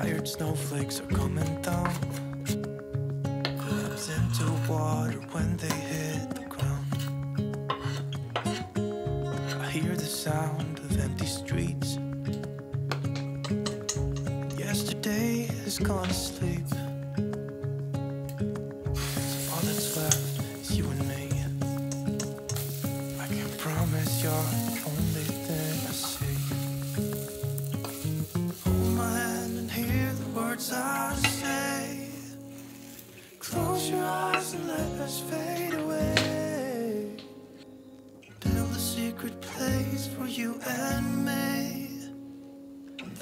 Tired snowflakes are coming down. Collapse into water when they hit the ground. I hear the sound of empty streets. Yesterday has gone to sleep. All that's left is you and me. I can't promise you're the only thing I see. Hold my hand and hear the words I say. Close your eyes and let us fade away. Build a secret place for you and me.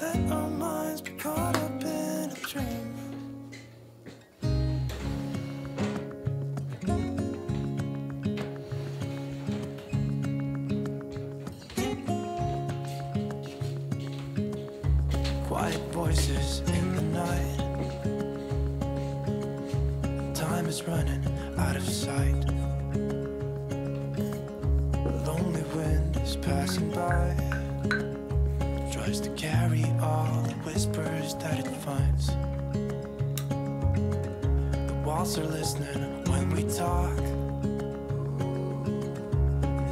Let our minds be caught up in a dream. Quiet voices in the night. Time is running out of sight. The lonely wind is passing by. Tries to carry all the whispers that it finds. The walls are listening when we talk,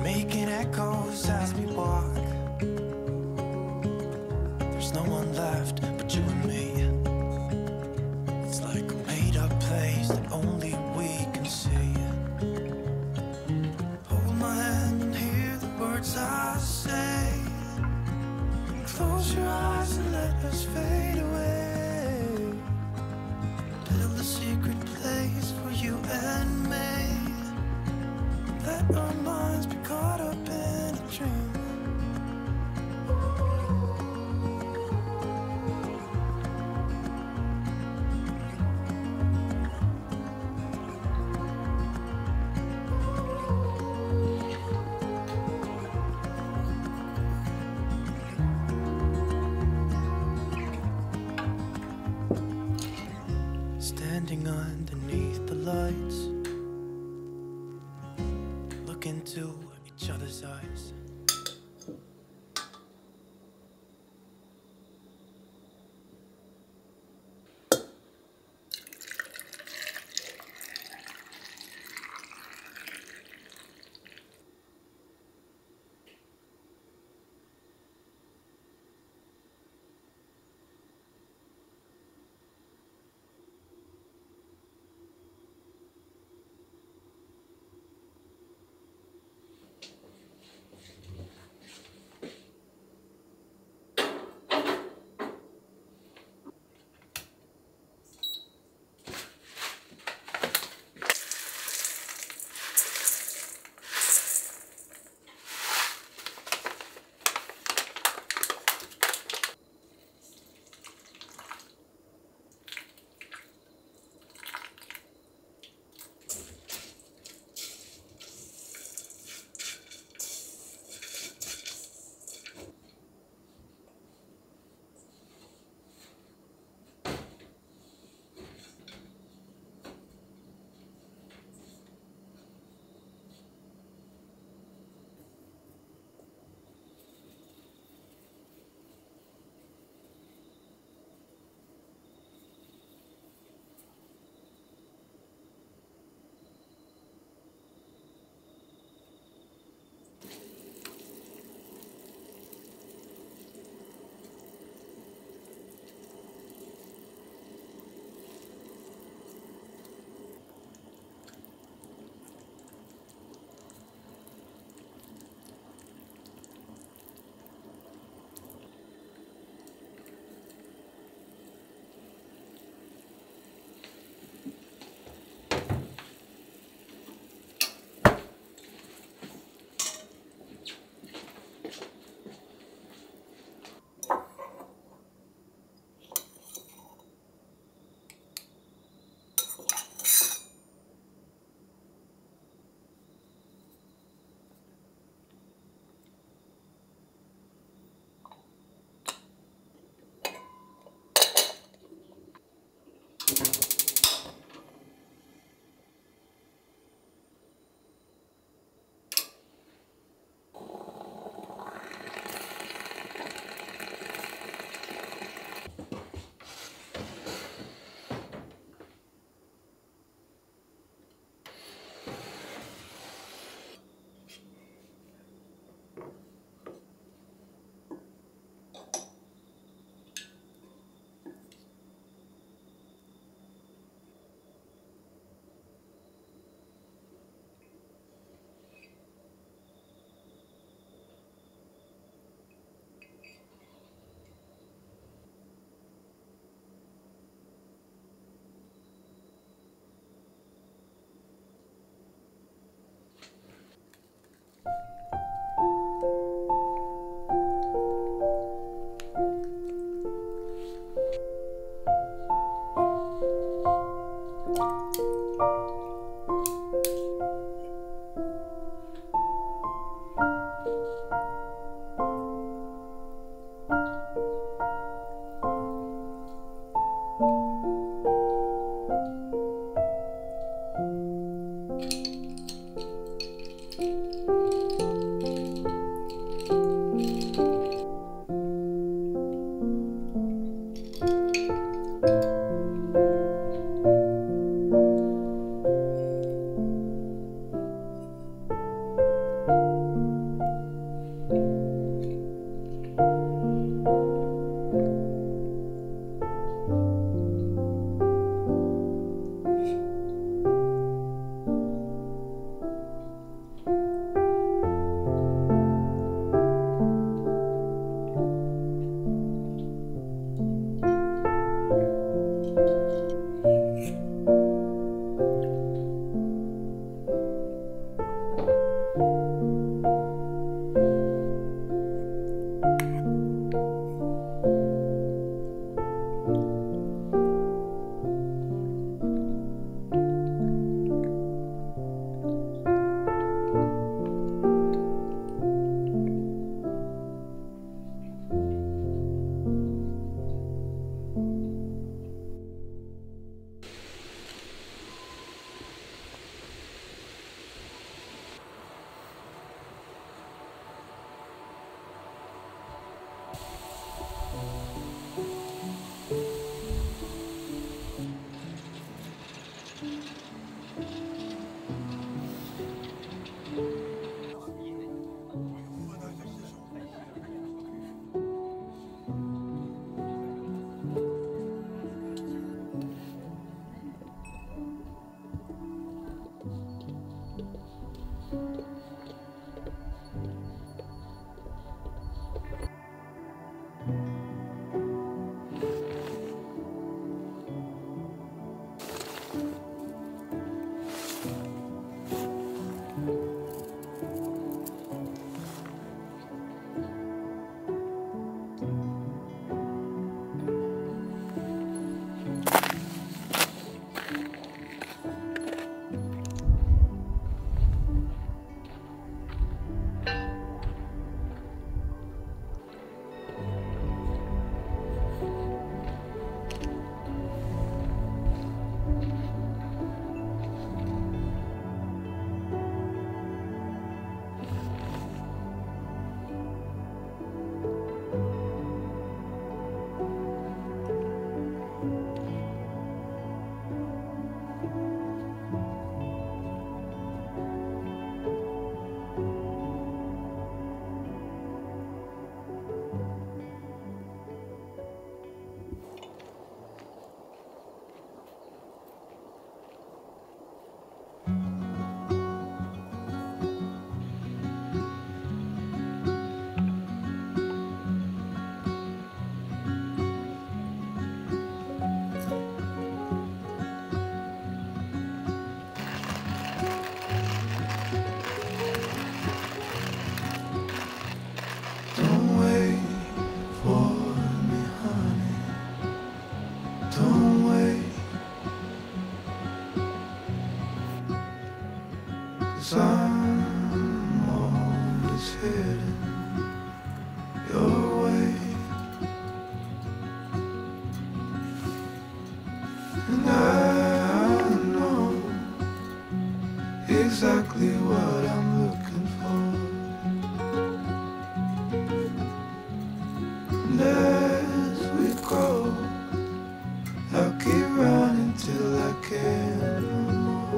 making echoes as we walk. There's no one left but you and me. It's like a made-up place that only we can see. Hold my hand and hear the words I say. Close your eyes and let us fade away. Build a secret place for you and me. Let our minds be caught up in a dream. Standing underneath the lights, look into each other's eyes. 'cause I'm always heading your way. And I know exactly what I'm looking for. And as we grow, I'll keep running till I can no more.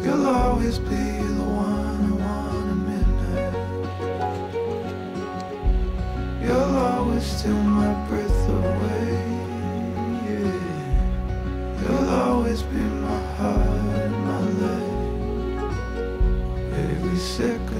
You'll always be the one I want at midnight. You'll always steal my breath away, yeah. You'll always be my heart and my life. Every second